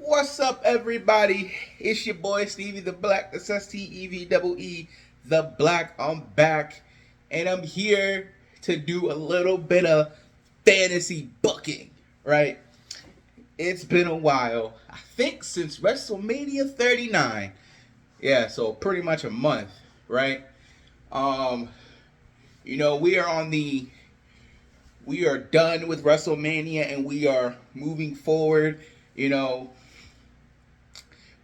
What's up, everybody? It's your boy Stevie the Black, the STEVEE, the Black. I'm back, and I'm here to do a little bit of fantasy booking. Right? It's been a while. I think since WrestleMania 39. Yeah, so pretty much a month, right? Um, we are done with WrestleMania and we are moving forward. You know,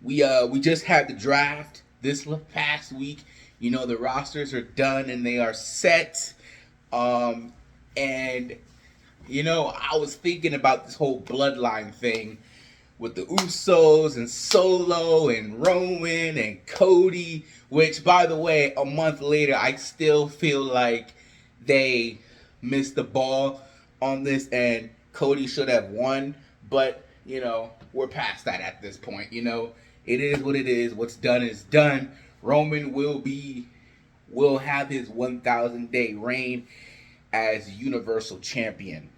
we just had the draft this past week. The rosters are done and they are set. And I was thinking about this whole bloodline thing with the Usos and Solo and Roman and Cody, which, by the way, a month later, I still feel like they missed the ball on this and Cody should have won. But, we're past that at this point. It is what it is. What's done is done. Roman will have his 1,000-day reign as Universal Champion.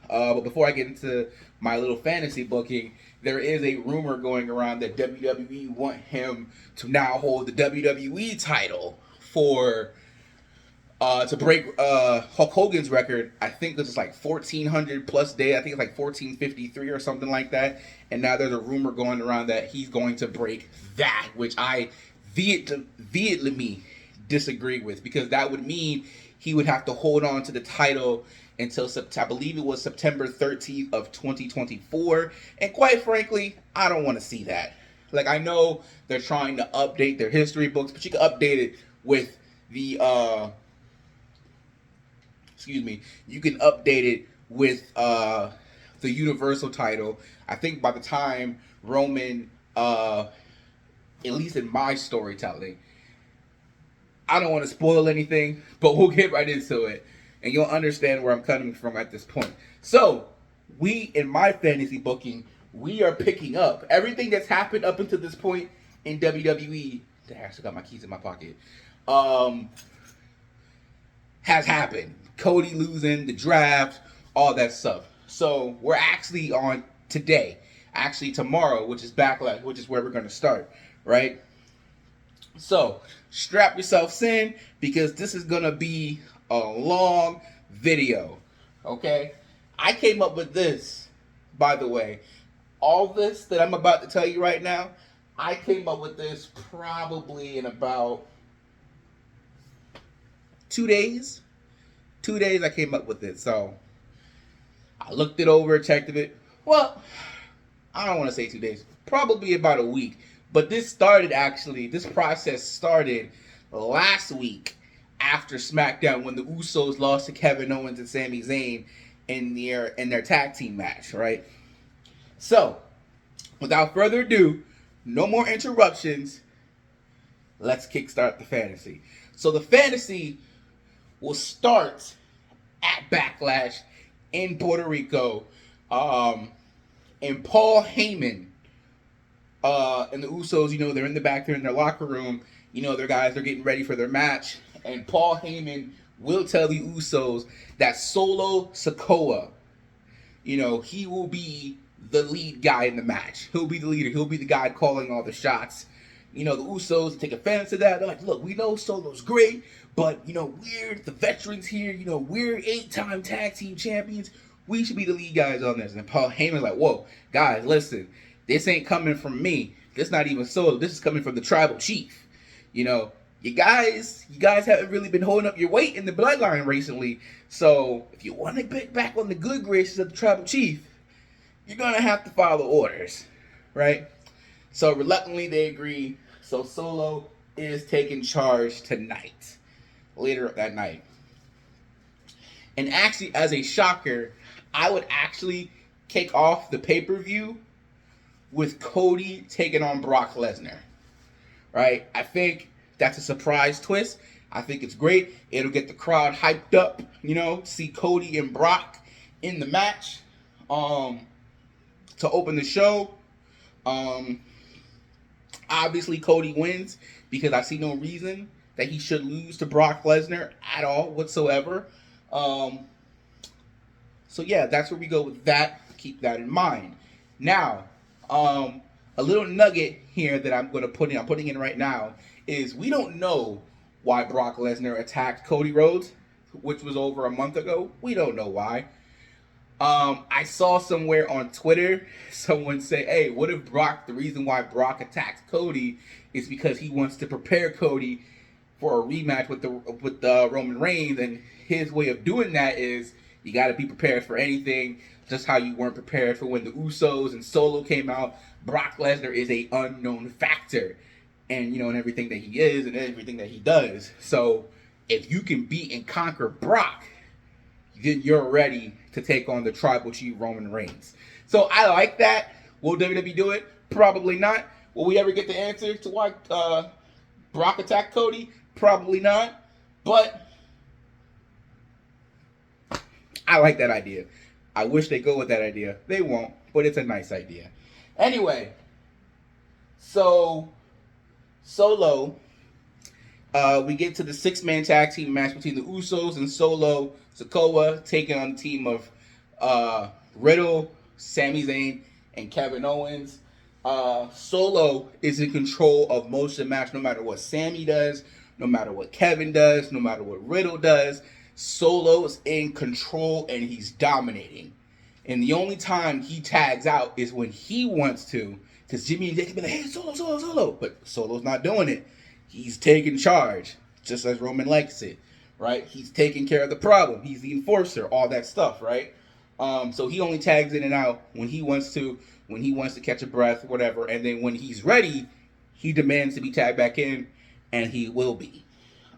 But before I get into my little fantasy booking, there is a rumor going around that WWE want him to now hold the WWE title for to break Hulk Hogan's record. I think this is like 1,400 plus day. I think it's like 1,453 or something like that. And now there's a rumor going around that he's going to break that, which I vehemently disagree with, because that would mean he would have to hold on to the title until I believe it was September 13th of 2024. And quite frankly, I don't want to see that. Like, I know they're trying to update their history books, but you can update it with the you can update it with the Universal title. I think by the time Roman, at least in my storytelling, I don't want to spoil anything, but we'll get right into it, and you'll understand where I'm coming from at this point. So, in my fantasy booking, we are picking up everything that's happened up until this point in WWE. I actually got my keys in my pocket. Has happened. Cody losing, the draft, all that stuff. So we're actually on today. Actually tomorrow, which is Backlash, which is where we're going to start, right? So strap yourselves in, because this is going to be a long video, okay? I came up with this, by the way. All this that I'm about to tell you right now, I came up with this probably in about 2 days. 2 days I came up with it. So I looked it over, checked it. Well, I don't want to say 2 days. Probably about a week. But this process started last week after SmackDown, when the Usos lost to Kevin Owens and Sami Zayn in their tag team match, right? So, without further ado, no more interruptions. Let's kickstart the fantasy. So the fantasy will start at Backlash in Puerto Rico. And Paul Heyman and the Usos, they're in the back there in their locker room. Their guys are getting ready for their match. And Paul Heyman will tell the Usos that Solo Sikoa, he will be the lead guy in the match. He'll be the leader. He'll be the guy calling all the shots. The Usos take offense to that. They're like, look, we know Solo's great, but, we're the veterans here. We're 8-time tag team champions. We should be the lead guys on this. And Paul Heyman's like, whoa, guys, listen. This ain't coming from me. This not even Solo. This is coming from the tribal chief. You guys haven't really been holding up your weight in the bloodline recently. So if you want to get back on the good graces of the tribal chief, you're going to have to follow orders, right? So reluctantly they agree. So Solo is taking charge tonight, later that night. And actually, as a shocker, I would actually kick off the pay-per-view with Cody taking on Brock Lesnar, right? I think that's a surprise twist. I think it's great. It'll get the crowd hyped up, see Cody and Brock in the match to open the show. Obviously, Cody wins, because I see no reason that he should lose to Brock Lesnar at all whatsoever. So yeah, that's where we go with that. Keep that in mind. Now, a little nugget here that I'm putting in right now is we don't know why Brock Lesnar attacked Cody Rhodes, which was over a month ago. We don't know why. I saw somewhere on Twitter someone say, "Hey, what if the reason why Brock attacked Cody is because he wants to prepare Cody for a rematch with the Roman Reigns, and his way of doing that is you got to be prepared for anything, just how you weren't prepared for when the Usos and Solo came out. Brock Lesnar is a unknown factor, and in everything that he is and everything that he does. So if you can beat and conquer Brock, then you're ready to take on the Tribal Chief Roman Reigns." So I like that. Will WWE do it? Probably not. Will we ever get the answer to why Brock attacked Cody? Probably not. But I like that idea. I wish they go with that idea. They won't, but it's a nice idea. Anyway, so Solo, we get to the 6-man tag team match between the Usos and Solo Sikoa taking on the team of Riddle, Sami Zayn, and Kevin Owens. Solo is in control of most of the match, no matter what Sami does, no matter what Kevin does, no matter what Riddle does. Solo is in control and he's dominating. And the only time he tags out is when he wants to, because Jimmy and Jake can be like, "Hey, Solo." But Solo's not doing it. He's taking charge, just as Roman likes it, right? He's taking care of the problem. He's the enforcer, all that stuff, right? So he only tags in and out when he wants to catch a breath, whatever. And then when he's ready, he demands to be tagged back in, and he will be.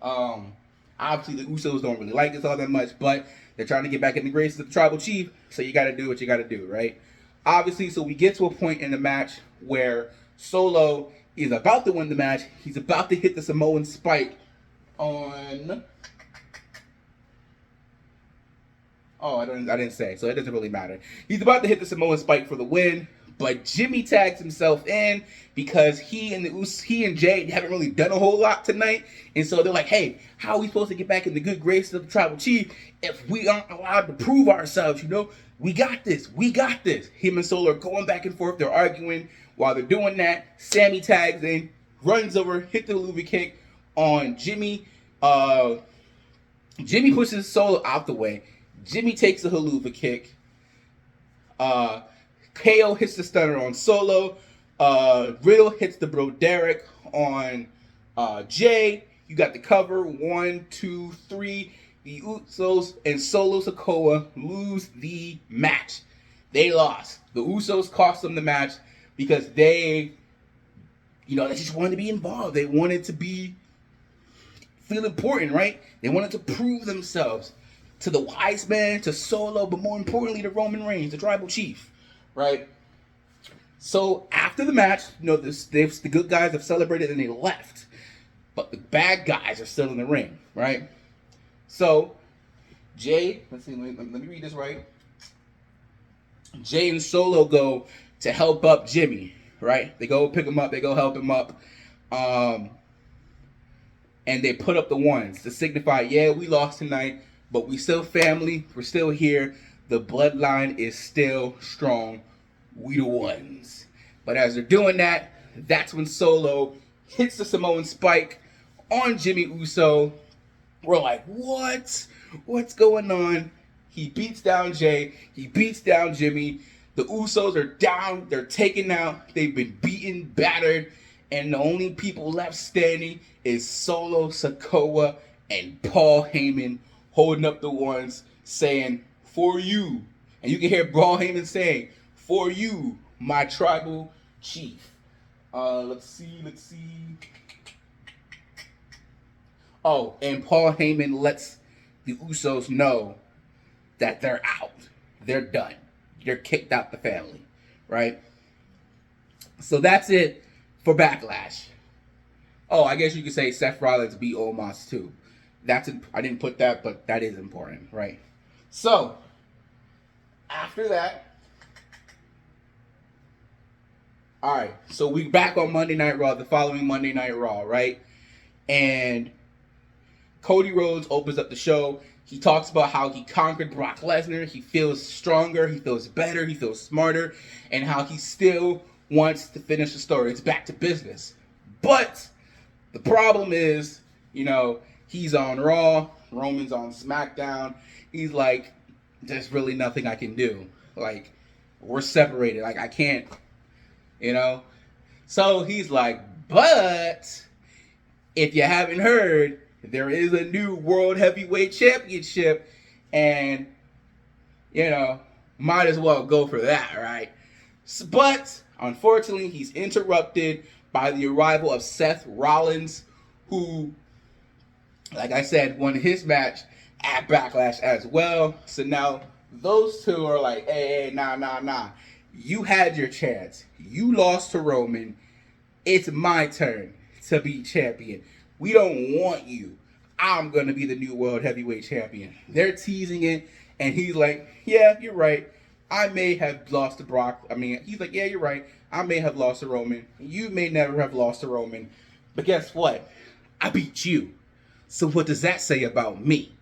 Obviously, the Usos don't really like this all that much, but they're trying to get back in the graces of the Tribal Chief, so you got to do what you got to do, right? Obviously, so we get to a point in the match where Solo is about to win the match. He's about to hit the Samoan spike on... Oh, I didn't say, so it doesn't really matter. He's about to hit the Samoan spike for the win, but Jimmy tags himself in because he and Jay haven't really done a whole lot tonight, and so they're like, "Hey, how are we supposed to get back in the good graces of the Tribal Chief if we aren't allowed to prove ourselves? We got this. Him and Solo are going back and forth. They're arguing. While they're doing that, Sami tags in, runs over, hit the Luva kick on Jimmy. Jimmy pushes Solo out the way. Jimmy takes a haluva kick. KO hits the stunner on Solo. Riddle hits the Broderick on Jay. You got the cover. 1, 2, 3. The Usos and Solo Sikoa lose the match. They lost. The Usos cost them the match because they just wanted to be involved. They wanted to feel important, right? They wanted to prove themselves to the Wise Man, to Solo, but more importantly to Roman Reigns, the Tribal Chief, right? So after the match, the good guys have celebrated and they left, but the bad guys are still in the ring, right? So Jay, let me read this right. Jay and Solo go to help up Jimmy, right? They go pick him up, they go help him up, and they put up the ones to signify, yeah, we lost tonight, but we still family. We're still here. The bloodline is still strong. We the ones. But as they're doing that, that's when Solo hits the Samoan spike on Jimmy Uso. We're like, what? What's going on? He beats down Jay. He beats down Jimmy. The Usos are down. They're taken out. They've been beaten, battered. And the only people left standing is Solo Sikoa and Paul Heyman, holding up the ones, saying, "For you." And you can hear Paul Heyman saying, "For you, my Tribal Chief." Let's see. Oh, and Paul Heyman lets the Usos know that they're out. They're done. They're kicked out the family, right? So that's it for Backlash. Oh, I guess you could say Seth Rollins beat Omos too. I didn't put that, but that is important, right? So, after that, all right, so we back on Monday Night Raw, the following Monday Night Raw, right? And Cody Rhodes opens up the show. He talks about how he conquered Brock Lesnar. He feels stronger, he feels better, he feels smarter, and how he still wants to finish the story. It's back to business. But the problem is, he's on Raw, Roman's on SmackDown. He's like, there's really nothing I can do. Like, we're separated. Like, I can't, So he's like, but if you haven't heard, there is a new World Heavyweight Championship, and, might as well go for that, right? But, unfortunately, he's interrupted by the arrival of Seth Rollins, who, like I said, won his match at Backlash as well. So now those two are like, hey, nah. You had your chance. You lost to Roman. It's my turn to be champion. We don't want you. I'm going to be the new World Heavyweight Champion. They're teasing it, and he's like, yeah, you're right. I may have lost to Brock. He's like, yeah, you're right. I may have lost to Roman. You may never have lost to Roman. But guess what? I beat you. So what does that say about me?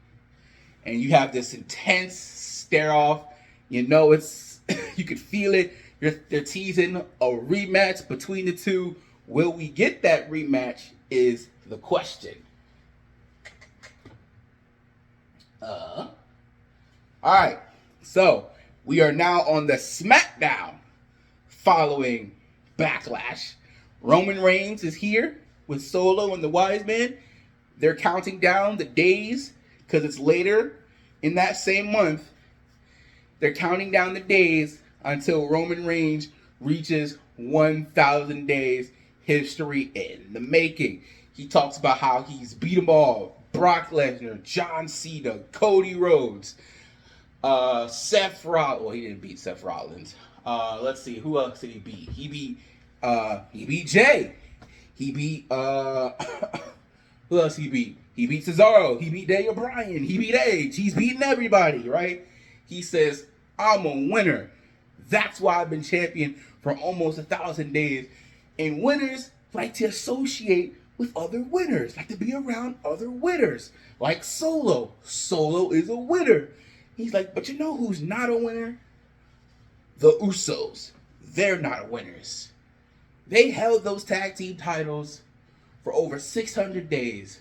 And you have this intense stare off. It's you can feel it. They're teasing a rematch between the two. Will we get that rematch is the question. All right. So we are now on the SmackDown following Backlash. Roman Reigns is here with Solo and the Wise Men. They're counting down the days because it's later in that same month. They're counting down the days until Roman Reigns reaches 1,000 days, history in the making. He talks about how he's beat them all. Brock Lesnar, John Cena, Cody Rhodes, Seth Rollins. Well, he didn't beat Seth Rollins. Let's see, who else did he beat? He beat Jay. He beat who else he beat? He beat Cesaro. He beat Daniel Bryan. He beat Edge. He's beating everybody, right? He says, I'm a winner. That's why I've been champion for almost 1,000 days. And winners like to associate with other winners, like to be around other winners, like Solo. Solo is a winner. He's like, but you know who's not a winner? The Usos. They're not winners. They held those tag team titles for over 600 days.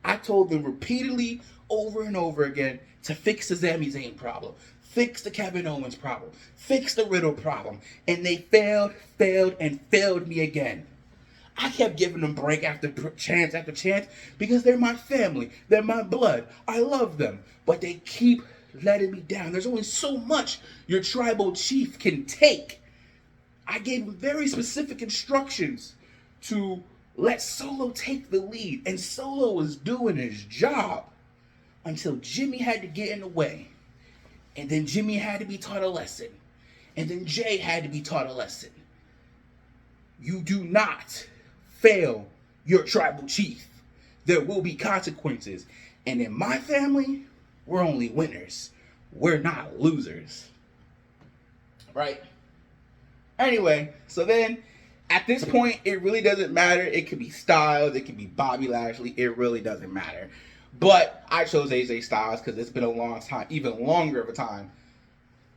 I told them repeatedly, over and over again, to fix the Sami Zayn problem, fix the Kevin Owens problem, fix the Riddle problem, and they failed me again. I kept giving them break after chance because they're my family, they're my blood, I love them, but they keep letting me down. There's only so much your tribal chief can take. I gave him very specific instructions to let Solo take the lead, and Solo was doing his job until Jimmy had to get in the way, and then Jimmy had to be taught a lesson, and then Jay had to be taught a lesson. You do not fail your tribal chief. There will be consequences, and in my family, we're only winners. We're not losers. Right? Anyway, so then at this point, it really doesn't matter. It could be Styles, it could be Bobby Lashley. It really doesn't matter. But I chose AJ Styles because it's been a long time, even longer of a time,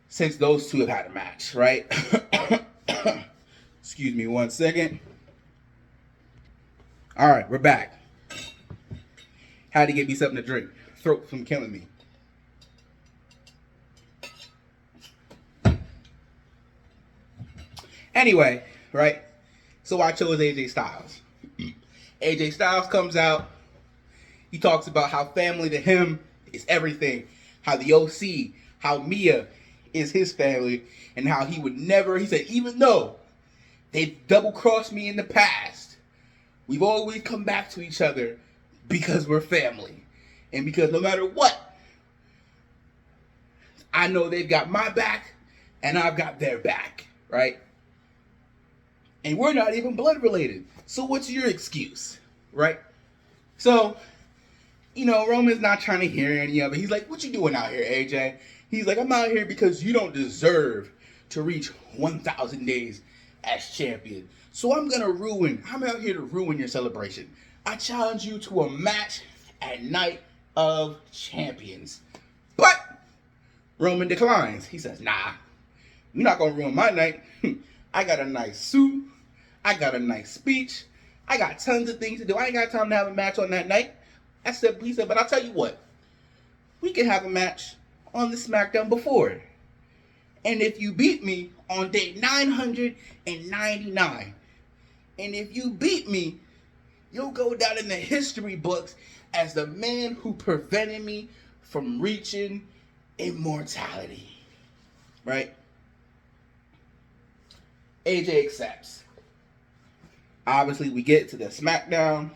since those two have had a match, right? Excuse me 1 second. All right, we're back. Had to get me something to drink. Throat from killing me. Anyway, right? So I chose AJ Styles. AJ Styles comes out. He talks about how family to him is everything. How the OC, how Mia is his family, and how he would never, he said, even though they've double-crossed me in the past, we've always come back to each other because we're family. And because no matter what, I know they've got my back and I've got their back, right? And we're not even blood related. So what's your excuse, right? So, Roman's not trying to hear any of it. He's like, what you doing out here, AJ? He's like, I'm out here because you don't deserve to reach 1,000 days as champion. So I'm out here to ruin your celebration. I challenge you to a match at Night of Champions. But Roman declines. He says, nah, you're not going to ruin my night. I got a nice suit. I got a nice speech. I got tons of things to do. I ain't got time to have a match on that night. He said, but I'll tell you what. We can have a match on the SmackDown before. And if you beat me on day 999, and if you beat me, you'll go down in the history books as the man who prevented me from reaching immortality. Right? AJ accepts. Obviously, we get to the SmackDown.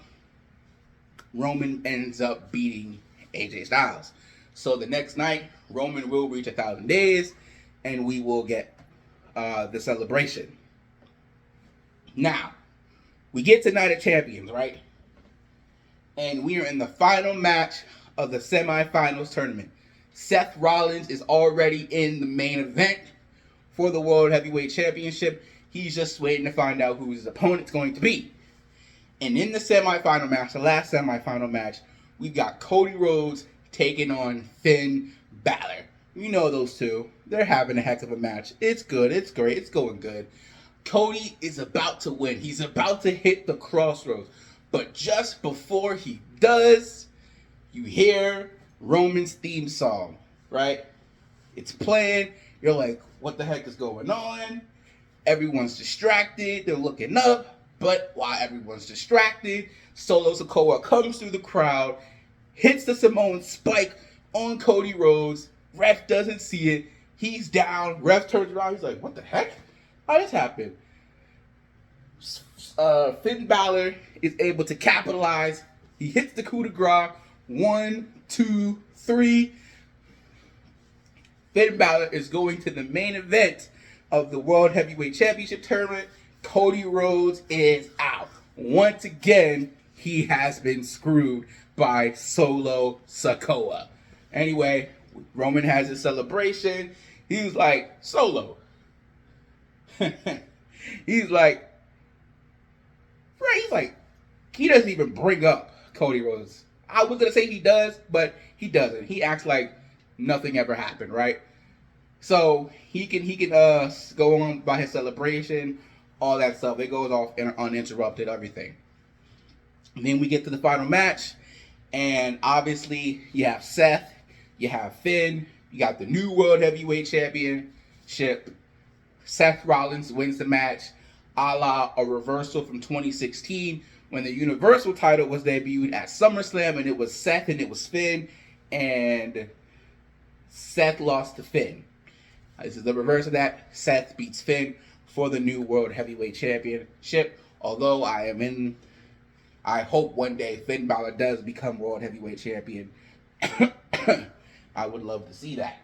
Roman ends up beating AJ Styles. So the next night, Roman will reach 1,000 days, and we will get the celebration. Now, we get to Night of Champions, right? And we are in the final match of the semifinals tournament. Seth Rollins is already in the main event for the World Heavyweight Championship. He's just waiting to find out who his opponent's going to be. And in the semifinal match, the last semifinal match, we've got Cody Rhodes taking on Finn Balor. You know those two. They're having a heck of a match. It's good. It's great. It's going good. Cody is about to win. He's about to hit the crossroads. But just before he does, you hear Roman's theme song, right? It's playing. You're like, what the heck is going on? Everyone's distracted. They're looking up. But while everyone's distracted, Solo Sikoa comes through the crowd, hits the Samoan spike on Cody Rhodes. Ref doesn't see it. He's down. Ref turns around. He's like, what the heck? How did this happen? Finn Balor is able to capitalize. He hits the coup de grace. 1, 2, 3. Finn Balor is going to the main event of the World Heavyweight Championship tournament. Cody Rhodes is out. Once again, he has been screwed by Solo Sikoa. Anyway, Roman has his celebration. He's like, Solo. He's like, he doesn't even bring up Cody Rhodes. I was going to say he does, but he doesn't. He acts like nothing ever happened, right? So he can go on by his celebration, all that stuff. It goes off uninterrupted, everything. And then we get to the final match, and obviously you have Seth, you have Finn, you got the new World Heavyweight Championship. Seth Rollins wins the match, a la a reversal from 2016 when the Universal title was debuted at SummerSlam, and it was Seth and it was Finn, and Seth lost to Finn. This is the reverse of that. Seth beats Finn for the new World Heavyweight Championship. Although I hope one day Finn Balor does become World Heavyweight Champion. I would love to see that.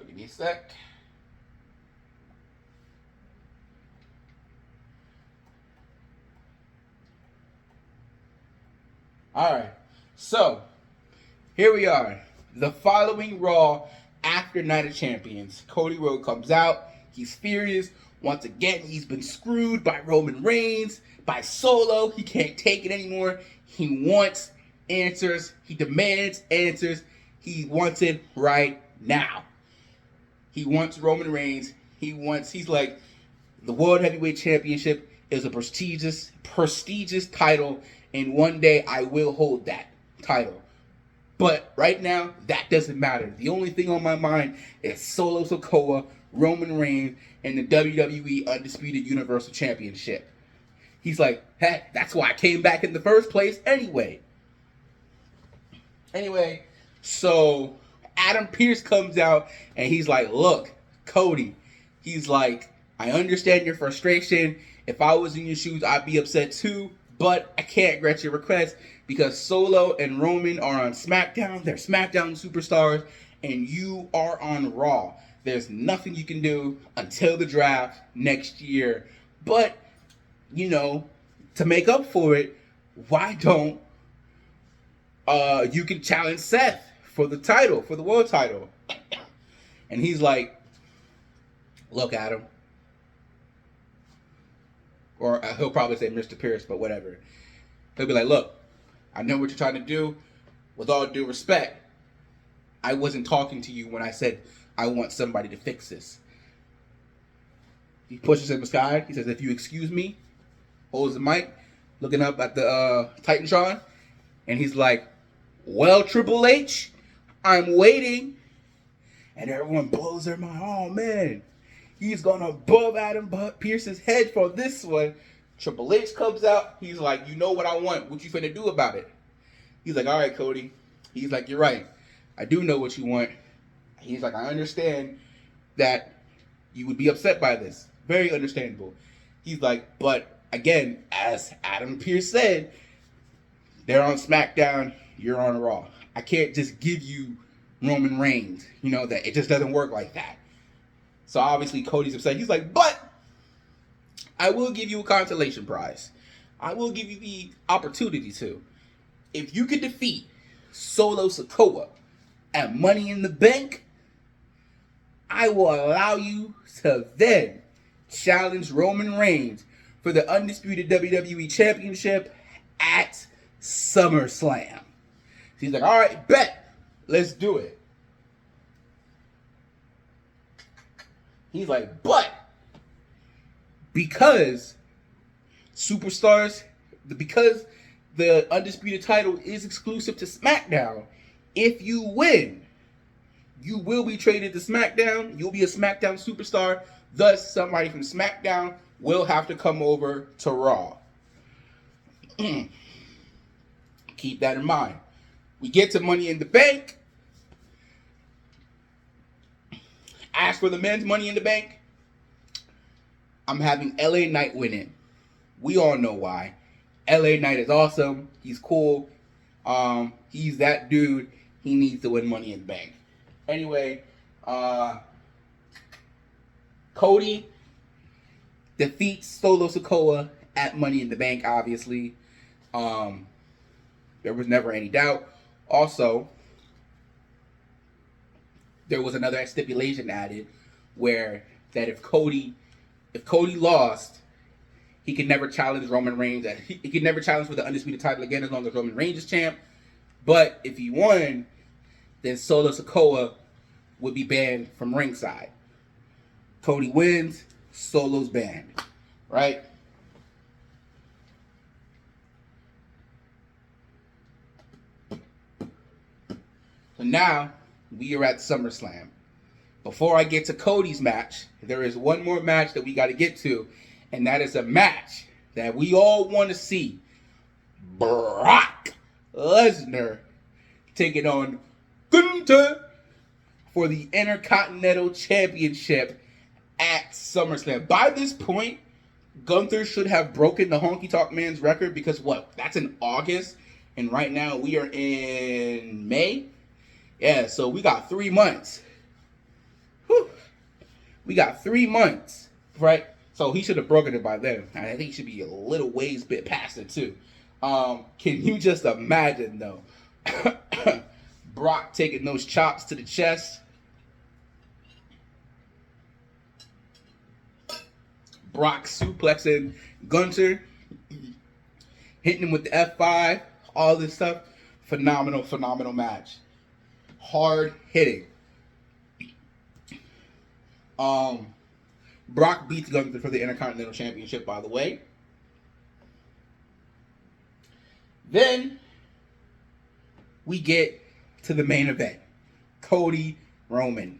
Give me a sec. Alright, so here we are. The following Raw after Night of Champions. Cody Rhodes comes out. He's furious. Once again, he's been screwed by Roman Reigns, by Solo. He can't take it anymore. He wants answers. He demands answers. He wants it right now. He wants Roman Reigns. He's like, the World Heavyweight Championship is a prestigious title, and one day I will hold that title. But right now, that doesn't matter. The only thing on my mind is Solo Sikoa, Roman Reigns, and the WWE Undisputed Universal Championship. He's like, heck, that's why I came back in the first place anyway. So Adam Pearce comes out and he's like, look, Cody, he's like, I understand your frustration. If I was in your shoes, I'd be upset too, but I can't grant your request because Solo and Roman are on SmackDown. They're SmackDown superstars, and you are on Raw. There's nothing you can do until the draft next year. But, to make up for it, why don't you can challenge Seth for the title, for the world title? And he's like, look, Adam. Or he'll probably say Mr. Pierce, but whatever. He'll be like, look, I know what you're trying to do. With all due respect, I wasn't talking to you when I said I want somebody to fix this. He pushes him aside. He says, if you excuse me, holds the mic, looking up at the Titantron, and he's like, well, Triple H, I'm waiting. And everyone blows their mind. Oh, man, he's going to bump Adam Pearce's head for this one. Triple H comes out. He's like, you know what I want. What you finna do about it? He's like, all right, Cody. He's like, you're right. I do know what you want. He's like, I understand that you would be upset by this. Very understandable. He's like, but again, as Adam Pearce said, they're on SmackDown, you're on Raw. I can't just give you Roman Reigns. You know, that it just doesn't work like that. So obviously Cody's upset. He's like, but I will give you a consolation prize. I will give you the opportunity to. If you could defeat Solo Sikoa at Money in the Bank, I will allow you to then challenge Roman Reigns for the undisputed WWE Championship at SummerSlam. He's like, all right, bet. Let's do it. He's like, but because because the undisputed title is exclusive to SmackDown, if you win, you will be traded to SmackDown. You'll be a SmackDown superstar. Thus, somebody from SmackDown will have to come over to Raw. Keep that in mind. We get to Money in the Bank. As for the men's Money in the Bank, I'm having LA Knight win it. We all know why. LA Knight is awesome. He's cool. He's that dude. He needs to win Money in the Bank. Anyway, Cody defeats Solo Sikoa at Money in the Bank, obviously. There was never any doubt. Also, there was another stipulation added where that if Cody lost, he could never challenge Roman Reigns. He could never challenge for the undisputed title again as long as Roman Reigns is champ. But if he won, then Solo Sikoa would be banned from ringside. Cody wins, Solo's banned. Right? So now, we are at SummerSlam. Before I get to Cody's match, there is one more match that we got to get to, and that is a match that we all want to see. Brock Lesnar taking on Gunther for the Intercontinental Championship at SummerSlam. By this point, Gunther should have broken the Honky Tonk Man's record because that's in August, and right now we are in May. Yeah, so we got 3 months. Whew. We got 3 months, right? So he should have broken it by then. I think he should be a little ways bit past it too. Can you just imagine though? Brock taking those chops to the chest. Brock suplexing Gunther. Hitting him with the F5. All this stuff. Phenomenal match. Hard hitting. Brock beats Gunther for the Intercontinental Championship, by the way. Then we get to the main event. Cody, Roman.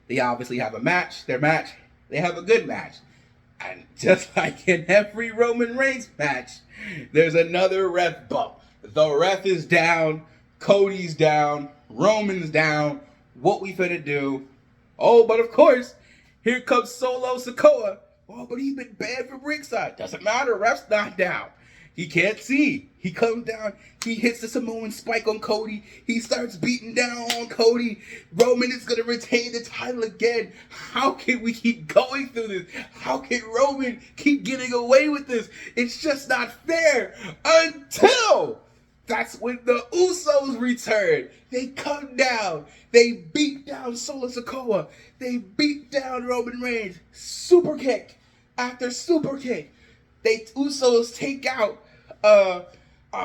They obviously have a match. Their match, they have a good match. And just like in every Roman Reigns match, there's another ref bump. The ref is down. Cody's down. Roman's down. What we finna do? Oh, but of course, here comes Solo Sikoa. Oh, but he's been banned from ringside. Doesn't matter. Ref's not down. He can't see. He comes down. He hits the Samoan spike on Cody. He starts beating down on Cody. Roman is going to retain the title again. How can we keep going through this? How can Roman keep getting away with this? It's just not fair. Until that's when the Usos return. They come down. They beat down Solo Sikoa. They beat down Roman Reigns. Super kick after super kick. Usos take out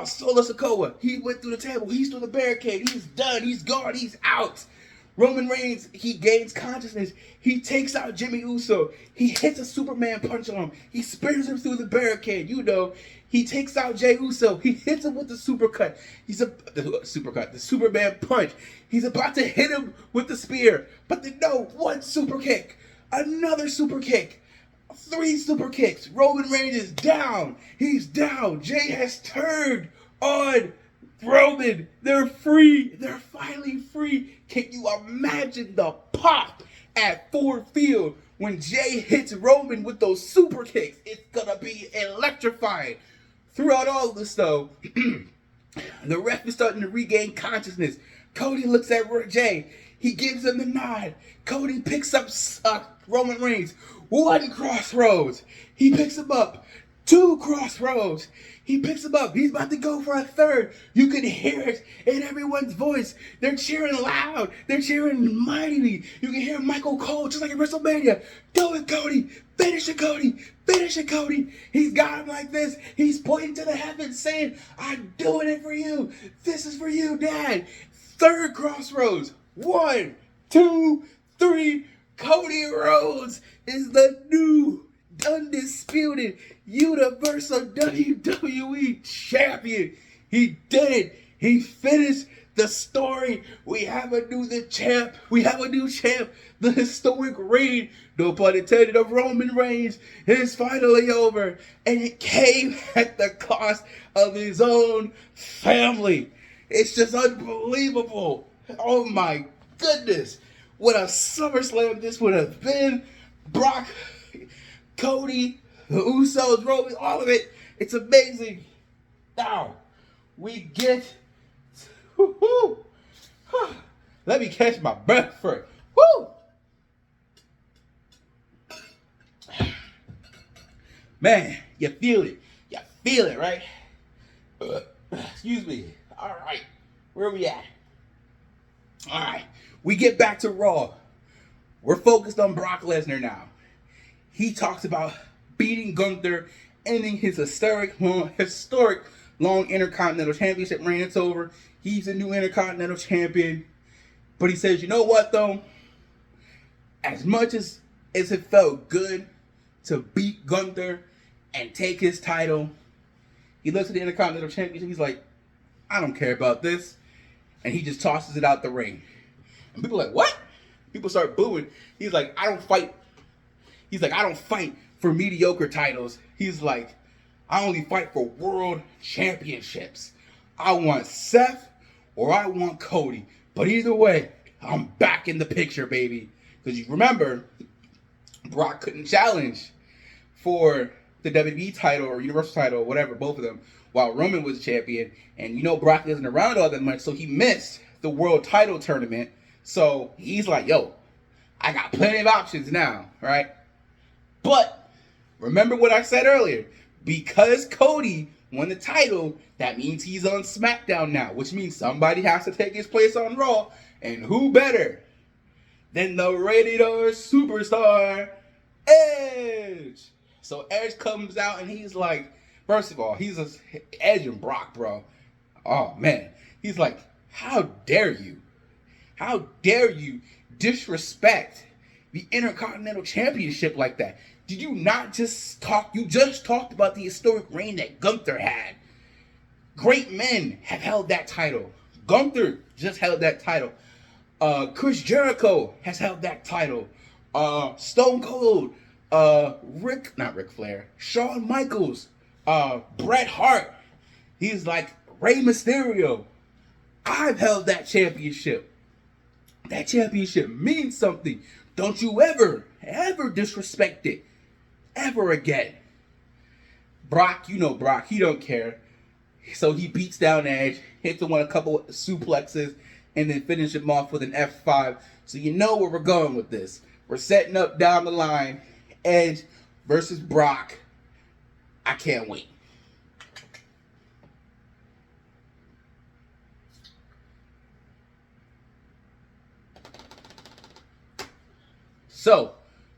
Solo Sikoa, he went through the table. He's through the barricade. He's done. He's gone. He's out. Roman Reigns, he gains consciousness. He takes out Jimmy Uso. He hits a Superman punch on him. He spears him through the barricade. You know, he takes out Jey Uso. He hits him with the supercut. The Superman punch. He's about to hit him with the spear. But then no, one super kick. Another super kick. 3 super kicks. Roman Reigns is down. He's down. Jey has turned on Roman. They're free. They're finally free. Can you imagine the pop at Ford Field when Jey hits Roman with those super kicks? It's gonna be electrifying. Throughout all of this, though, the ref is starting to regain consciousness. Cody looks at Jey. He gives him the nod. Cody picks up Roman Reigns. 1 crossroads. He picks him up. 2 crossroads. He picks him up. He's about to go for a 3rd. You can hear it in everyone's voice. They're cheering loud. They're cheering mightily. You can hear Michael Cole just like at WrestleMania. Do it, Cody. Finish it, Cody. Finish it, Cody. He's got him like this. He's pointing to the heavens saying, I'm doing it for you. This is for you, Dad. 3rd crossroads. 1, 2, 3. Cody Rhodes is the new undisputed Universal WWE Champion. He did it. He finished the story. We have a new champ. The historic reign, no pun intended, of Roman Reigns is finally over. And it came at the cost of his own family. It's just unbelievable. Oh my goodness. What a SummerSlam this would have been. Brock, Cody, the Usos, Roman, all of it. It's amazing. Now, we get... Let me catch my breath first. Woo! Man, you feel it. You feel it, right? Excuse me. All right. Where are we at? All right. We get back to Raw. We're focused on Brock Lesnar now. He talks about beating Gunther, ending his historic long Intercontinental Championship reign. It's over. He's a new Intercontinental Champion. But he says, you know what, though? As much as it felt good to beat Gunther and take his title, he looks at the Intercontinental Championship. He's like, I don't care about this. And he just tosses it out the ring. And people are like, what? People start booing. He's like, I don't fight. He's like, I don't fight for mediocre titles. He's like, I only fight for world championships. I want Seth or I want Cody. But either way, I'm back in the picture, baby. Because you remember, Brock couldn't challenge for the WWE title or Universal title or whatever, both of them, while Roman was champion. And you know Brock isn't around all that much, so he missed the world title tournament. So he's like, yo, I got plenty of options now, right? But remember what I said earlier. Because Cody won the title, that means he's on SmackDown now, which means somebody has to take his place on Raw. And who better than the rated R superstar, Edge? So Edge comes out and he's like, first of all, he's Edge and Brock, bro. Oh, man. He's like, how dare you? How dare you disrespect the Intercontinental Championship like that? Did you not just talk? You just talked about the historic reign that Gunther had. Great men have held that title. Gunther just held that title. Chris Jericho has held that title. Stone Cold, not Ric Flair, Shawn Michaels, Bret Hart. He's like Rey Mysterio. I've held that championship. That championship means something. Don't you ever disrespect it. Ever again. Brock, you know Brock, he don't care. So he beats down Edge, hits him with a couple suplexes, and then finish him off with an F5. So you know where we're going with this. We're setting up down the line, Edge versus Brock. I can't wait. So,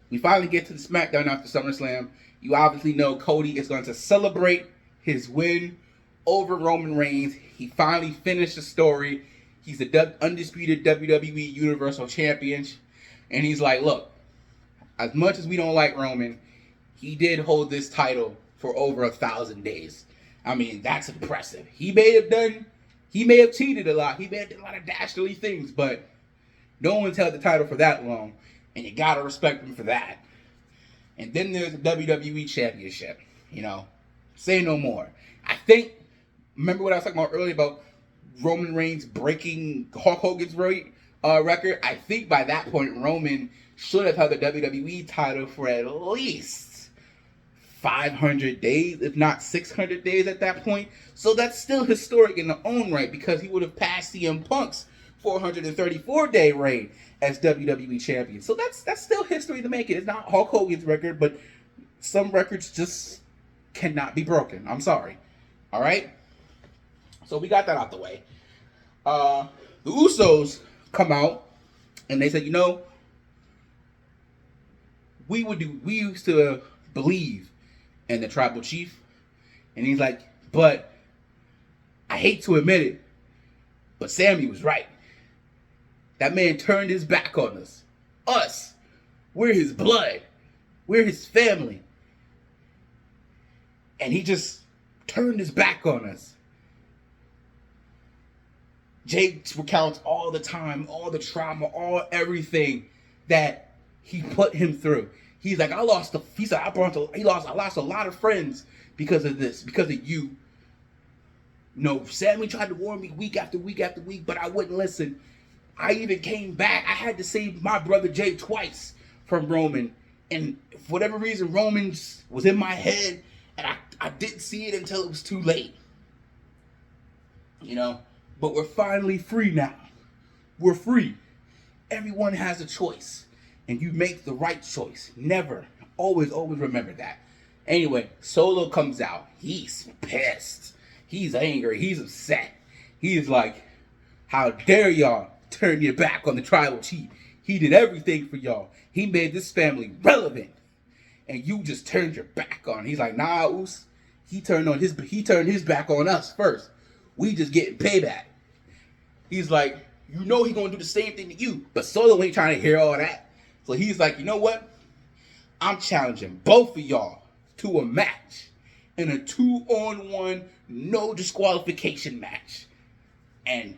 we finally get to the SmackDown after SummerSlam. You obviously know Cody is going to celebrate his win over Roman Reigns. He finally finished the story. He's the undisputed WWE Universal Champion. And he's like, look, as much as we don't like Roman, he did hold this title for over 1,000 days. I mean, that's impressive. He may have cheated a lot. He may have done a lot of dastardly things, but no one's held the title for that long. And you gotta respect him for that. And then there's the WWE Championship. Say no more. I think, remember what I was talking about earlier about Roman Reigns breaking Hulk Hogan's record? I think by that point, Roman should have held the WWE title for at least 500 days, if not 600 days at that point. So that's still historic in the own right, because he would have passed CM Punk's 434-day reign as WWE champion. So that's still history to make it. It's not Hulk Hogan's record, but some records just cannot be broken. I'm sorry. All right? So we got that out the way. The Usos come out and they said, we used to believe in the tribal chief. And he's like, but I hate to admit it, but Sammy was right. That man turned his back on us. Us. We're his blood. We're his family. And he just turned his back on us. Jake recounts all the time, all the trauma, everything that he put him through. He's like, I lost a lot of friends because of this, because of you. Sammy tried to warn me week after week after week, but I wouldn't listen. I even came back. I had to save my brother Jay twice from Roman. And for whatever reason, Roman was in my head, and I didn't see it until it was too late. But we're finally free now. We're free. Everyone has a choice. And you make the right choice. Never. Always remember that. Anyway, Solo comes out. He's pissed. He's angry. He's upset. He's like, how dare y'all turn your back on the tribal chief? He did everything for y'all. He made this family relevant. And you just turned your back on him. He's like, nah, Us. He turned his back on us first. We just getting payback. He's like, he gonna do the same thing to you. But Solo ain't trying to hear all that. So he's like, you know what? I'm challenging both of y'all to a match. In a 2-on-1, no disqualification match. And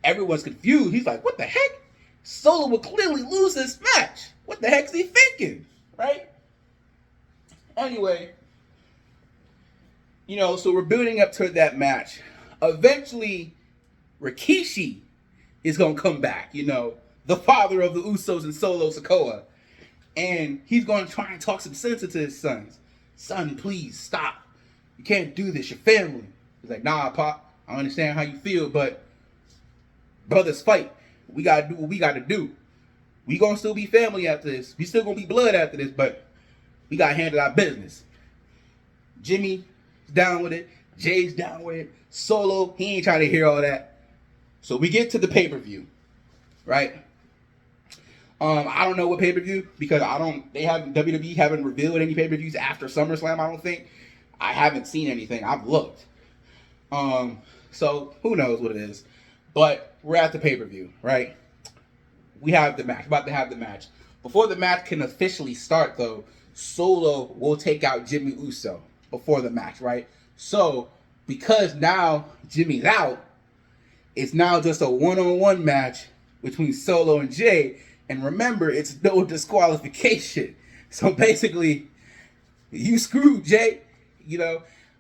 everyone's confused. He's like, what the heck? Solo will clearly lose this match. What the heck's he thinking? Right? Anyway, so we're building up to that match. Eventually, Rikishi is going to come back, the father of the Usos and Solo Sikoa. And he's going to try and talk some sense into his sons. Son, please, stop. You can't do this. Your family. He's like, nah, Pop. I understand how you feel, but brothers fight. We got to do what we got to do. We going to still be family after this. We still going to be blood after this, but we got to handle our business. Jimmy's down with it. Jay's down with it. Solo, he ain't trying to hear all that. So we get to the pay-per-view, right? I don't know what pay-per-view, because WWE haven't revealed any pay-per-views after SummerSlam, I don't think. I haven't seen anything. I've looked. So who knows what it is. But we're at the pay-per-view, right? We have the match, about to have the match. Before the match can officially start, though, Solo will take out Jimmy Uso before the match, right? So, because now Jimmy's out, it's now just a one-on-one match between Solo and Jay. And remember, it's no disqualification. So basically, you screwed, Jay.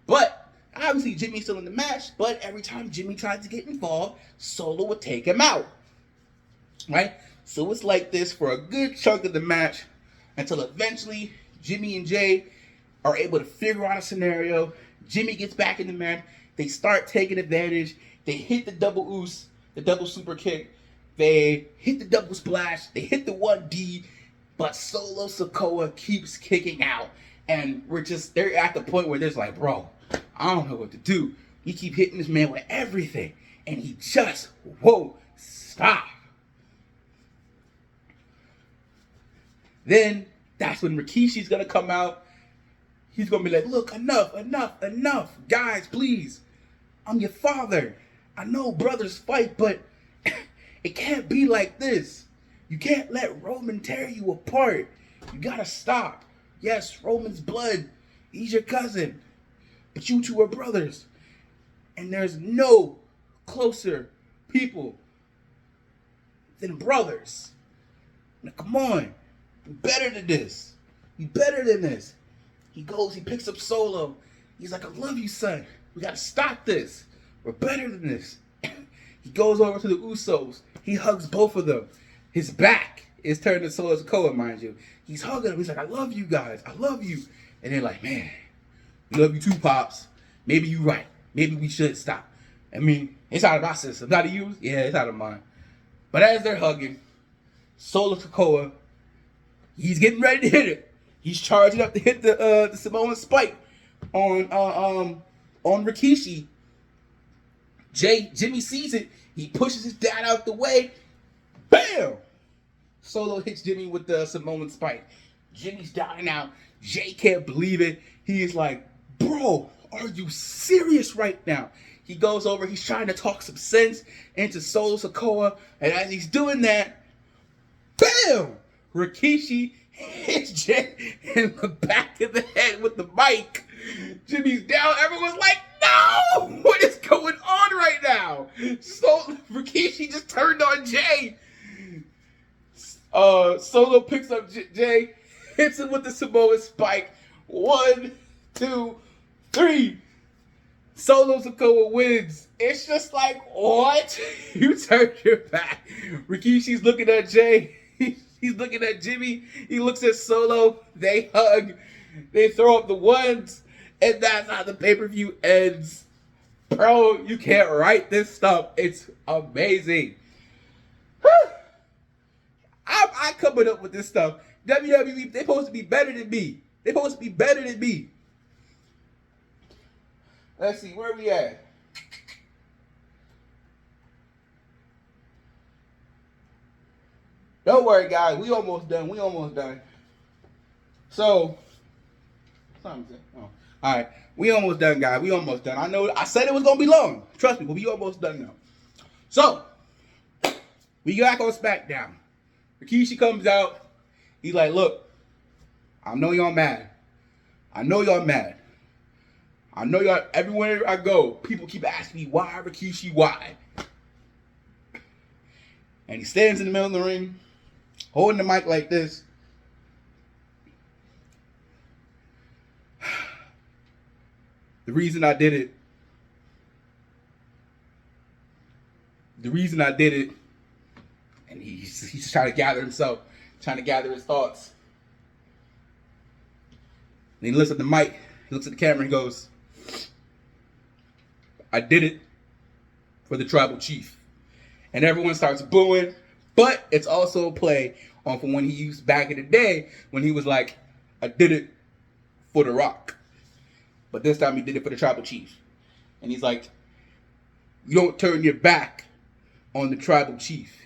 But obviously Jimmy's still in the match. But every time Jimmy tried to get involved, Solo would take him out. Right? So it's like this for a good chunk of the match, until eventually Jimmy and Jay are able to figure out a scenario. Jimmy gets back in the match. They start taking advantage. They hit the double super kick. They hit the double splash. They hit the 1D. But Solo Sikoa keeps kicking out. And they're at the point where they're like, bro, I don't know what to do. We keep hitting this man with everything. And he just won't stop. Then that's when Rikishi's going to come out. He's going to be like, look, enough. Guys, please. I'm your father. I know brothers fight, but it can't be like this. You can't let Roman tear you apart. You got to stop. Yes, Roman's blood. He's your cousin. But you two are brothers. And there's no closer people than brothers. Now, come on. You're better than this. You're better than this. He goes, he picks up Solo. He's like, I love you, son. We got to stop this. We're better than this. He goes over to the Usos. He hugs both of them. His back is turned to Solo Sikoa, mind you. He's hugging them. He's like, I love you guys. I love you. And they're like, man, we love you too, Pops. Maybe you're right. Maybe we should stop. I mean, it's out of my system. Not of yours? Yeah, it's out of mine. But as they're hugging, Solo Sikoa, he's getting ready to hit it. He's charging up to hit the Samoan spike on Rikishi. Jimmy sees it. He pushes his dad out the way. Bam! Solo hits Jimmy with the Samoan spike. Jimmy's dying out. Jay can't believe it. He's like, bro, are you serious right now? He goes over. He's trying to talk some sense into Solo Sikoa. And as he's doing that, bam! Rikishi hits Jay in the back of the head with the mic. Jimmy's down. Everyone's like, no! What is going on right now? So Rikishi just turned on Jay. Solo picks up Jay, hits him with the Samoan spike. 1, 2, 3. Solo Sikoa wins. It's just like, what? You turned your back. Rikishi's looking at Jay. He's looking at Jimmy. He looks at Solo. They hug. They throw up the ones. And that's how the pay-per-view ends. Bro, you can't write this stuff. It's amazing. I coming up with this stuff. WWE, they're supposed to be better than me. They're supposed to be better than me. Let's see, where we at? Don't worry, guys. We almost done. So, something. Oh, all right. We almost done, guys. We almost done. I know. I said it was gonna be long. Trust me, but we almost done now. So, we got on SmackDown. Rikishi comes out. He's like, look, I know y'all mad. I know y'all, everywhere I go, people keep asking me, why, Rikishi, why? And he stands in the middle of the ring, holding the mic like this. The reason I did it, and he's trying to gather himself, trying to gather his thoughts. And he looks at the mic, he looks at the camera and goes, I did it for the tribal chief. And everyone starts booing, but it's also a play on from when he used back in the day when he was like, I did it for The Rock. But this time he did it for the tribal chief. And he's like, you don't turn your back on the tribal chief,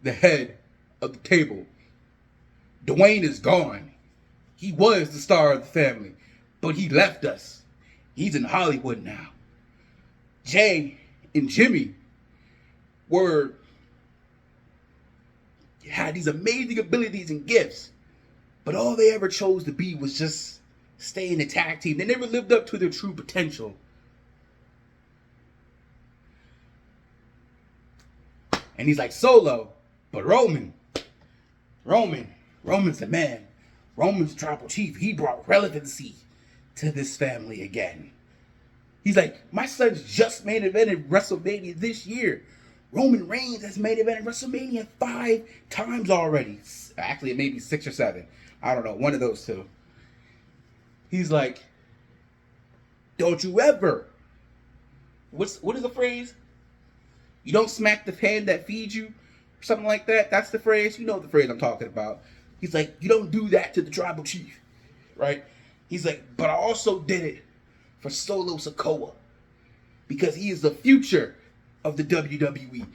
the head of the table. Dwayne is gone. He was the star of the family, but he left us. He's in Hollywood now. Jay and Jimmy had these amazing abilities and gifts, but all they ever chose to be was just stay in the tag team. They never lived up to their true potential. And he's like, Solo, but Roman's the man. Roman's the tribal chief. He brought relevancy to this family again. He's like, my son's just main evented WrestleMania this year. Roman Reigns has main evented WrestleMania 5 times already. Actually, maybe 6 or 7. I don't know, one of those two. He's like, don't you ever. What is the phrase? You don't smack the hand that feeds you, or something like that. That's the phrase. You know the phrase I'm talking about. He's like, you don't do that to the tribal chief, right? He's like, but I also did it for Solo Sikoa because he is the future of the WWE.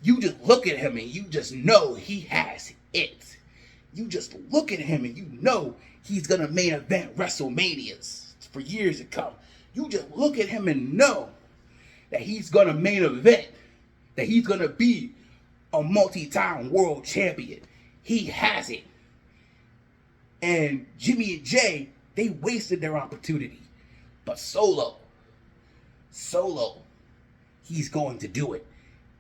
You just look at him and you just know he has it. you just look at him and you know he's going to main event WrestleManias for years to come. You just look at him and know that he's going to main event, that he's going to be a multi-time world champion. He has it. And Jimmy and Jay, they wasted their opportunity. But Solo, he's going to do it.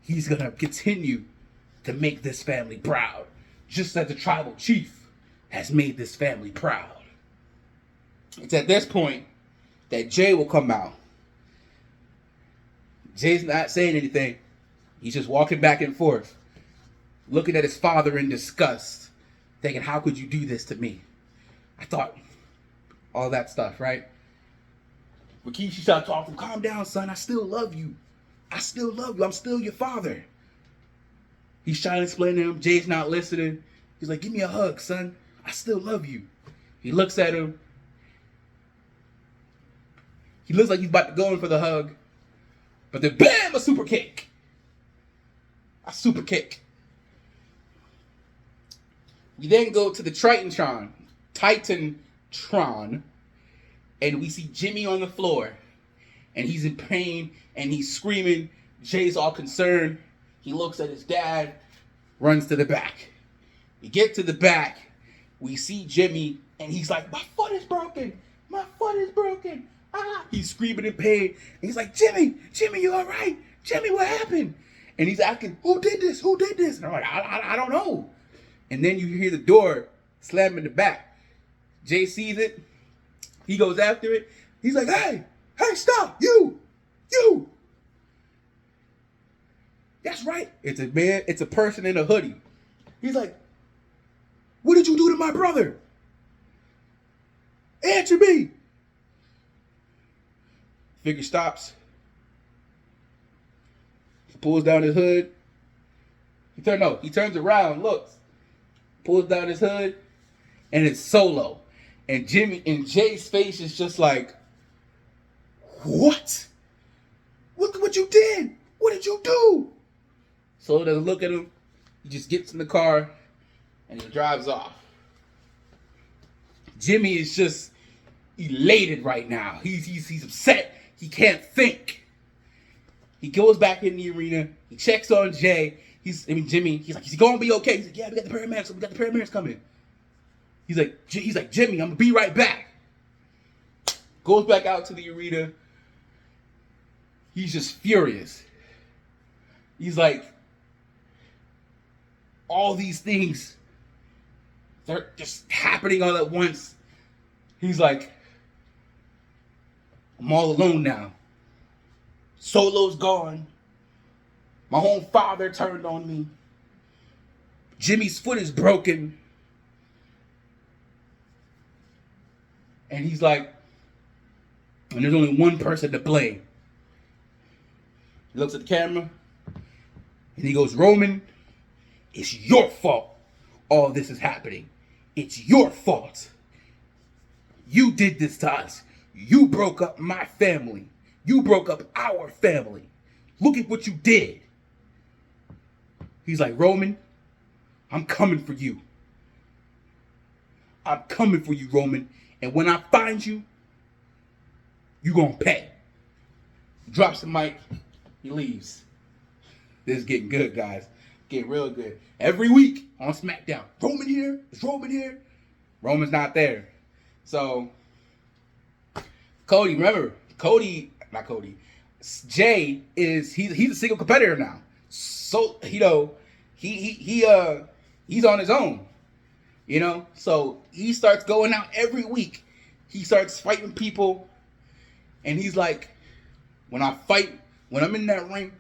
He's going to continue to make this family proud, just as the tribal chief has made this family proud. It's at this point that Jay will come out. Jay's not saying anything. He's just walking back and forth, looking at his father in disgust, thinking, how could you do this to me? I thought all that stuff, right? Rikishi started talking, calm down, son. I still love you. I still love you. I'm still your father. He's trying to explain to him. Jay's not listening. He's like, give me a hug, son. I still love you. He looks at him. He looks like he's about to go in for the hug. But then, bam, a super kick. A super kick. We then go to the Titantron, and we see Jimmy on the floor, and he's in pain, and he's screaming. Jay's all concerned. He looks at his dad, runs to the back. We get to the back. We see Jimmy, and he's like, my foot is broken. My foot is broken. Ah! He's screaming in pain. And he's like, Jimmy, you all right? Jimmy, what happened? And he's asking, who did this? Who did this? And I'm like, I don't know. And then you hear the door slam in the back. Jay sees it. He goes after it. He's like, hey, stop. You. That's right. It's a man. It's a person in a hoodie. He's like, what did you do to my brother? Answer me. Figure stops. He pulls down his hood. He turns around, looks, pulls down his hood, and it's Solo. And Jay's face is just like, what? Look at what you did. What did you do? Solo doesn't look at him. He just gets in the car and he drives off. Jimmy is just elated right now. He's upset. He can't think. He goes back in the arena. He checks on Jay. Jimmy. He's like, is he gonna be okay? He's like, yeah, we got the paramedics coming. He's like, Jimmy, I'm gonna be right back. Goes back out to the arena. He's just furious. He's like, all these things, they're just happening all at once. He's like, I'm all alone now. Solo's gone. My own father turned on me. Jimmy's foot is broken. And he's like, and there's only one person to blame. He looks at the camera and he goes, Roman, it's your fault all this is happening. It's your fault. You did this to us. You broke up my family. You broke up our family. Look at what you did. He's like, Roman, I'm coming for you. I'm coming for you, Roman. And when I find you, you gonna pay. He drops the mic. He leaves. This is getting good, guys. Getting real good. Every week on SmackDown. Roman here? Is Roman here? Roman's not there. So, Cody, remember, Jay he's a single competitor now. So, he's on his own. So he starts going out every week. He starts fighting people. And he's like, when I'm in that ring,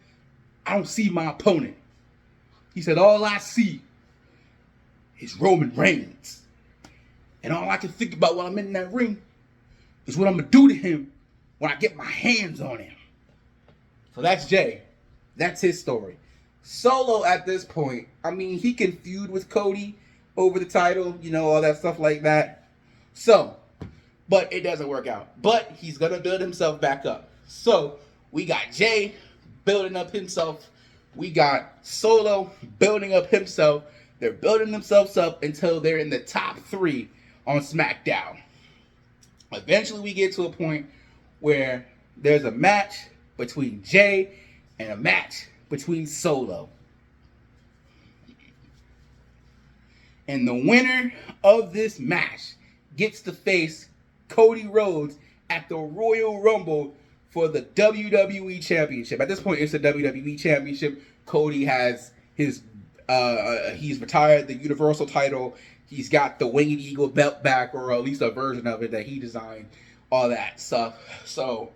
I don't see my opponent. He said, all I see is Roman Reigns. And all I can think about while I'm in that ring is what I'm going to do to him when I get my hands on him. So that's Jay. That's his story. Solo at this point, he can feud with Cody over the title, all that stuff like that. So, but it doesn't work out. But he's going to build himself back up. So, we got Jay building up himself. We got Solo building up himself. They're building themselves up until they're in the top 3 on SmackDown. Eventually, we get to a point where there's a match between Jay and a match between Solo. And the winner of this match gets to face Cody Rhodes at the Royal Rumble for the WWE Championship. At this point, it's the WWE Championship. Cody has his, he's retired the Universal title. He's got the Winged Eagle belt back, or at least a version of it that he designed. All that stuff. So,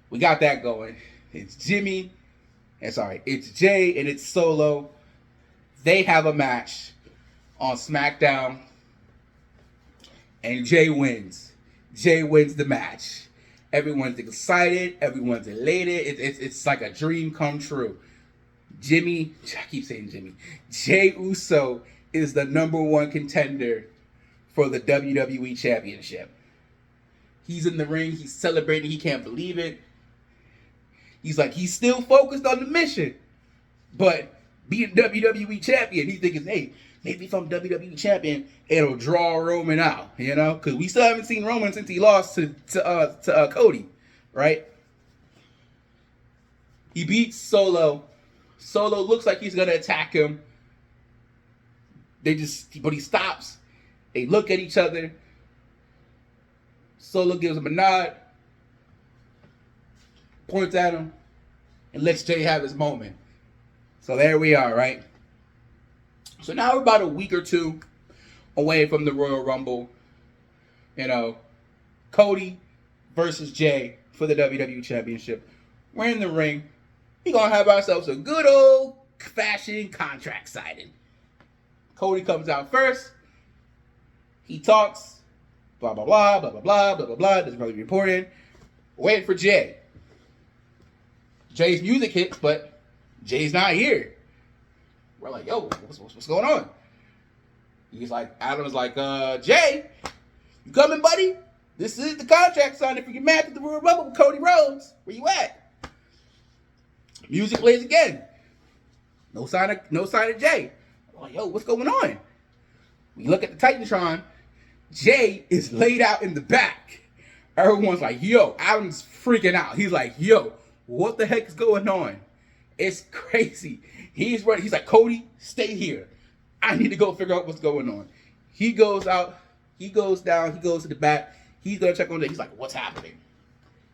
we got that going. It's Jay and it's Solo. They have a match on SmackDown, and Jay wins. Jay wins the match. Everyone's excited. Everyone's elated. It's like a dream come true. Jay Uso is the #1 contender for the WWE Championship. He's in the ring. He's celebrating. He can't believe it. He's like, he's still focused on the mission. But being WWE Champion, he's thinking, hey, maybe if I'm WWE Champion, it'll draw Roman out, you know? Because we still haven't seen Roman since he lost to Cody, right? He beats Solo. Solo looks like he's going to attack him. But he stops. They look at each other. Solo gives him a nod, points at him, and lets Jay have his moment. So there we are, right? So now we're about a week or two away from the Royal Rumble. You know, Cody versus Jay for the WWE Championship. We're in the ring. We're going to have ourselves a good old-fashioned contract signing. Cody comes out first. He talks. Blah, blah, blah, blah, blah, blah, blah, blah, blah. Doesn't really be important. Waiting for Jay. Jay's music hits, but Jay's not here. We're like, yo, what's going on? He's like, Adam's like, Jay, you coming, buddy? This is the contract signing for your match at the Royal Rumble with Cody Rhodes. Where you at? Music plays again. No sign of Jay. I'm like, yo, what's going on? We look at the Titantron. Jay is laid out in the back. Everyone's like, yo, Adam's freaking out. He's like, yo, what the heck is going on? It's crazy. He's ready. He's like, Cody, stay here. I need to go figure out what's going on. He goes out. He goes down. He goes to the back. He's going to check on it. He's like, what's happening?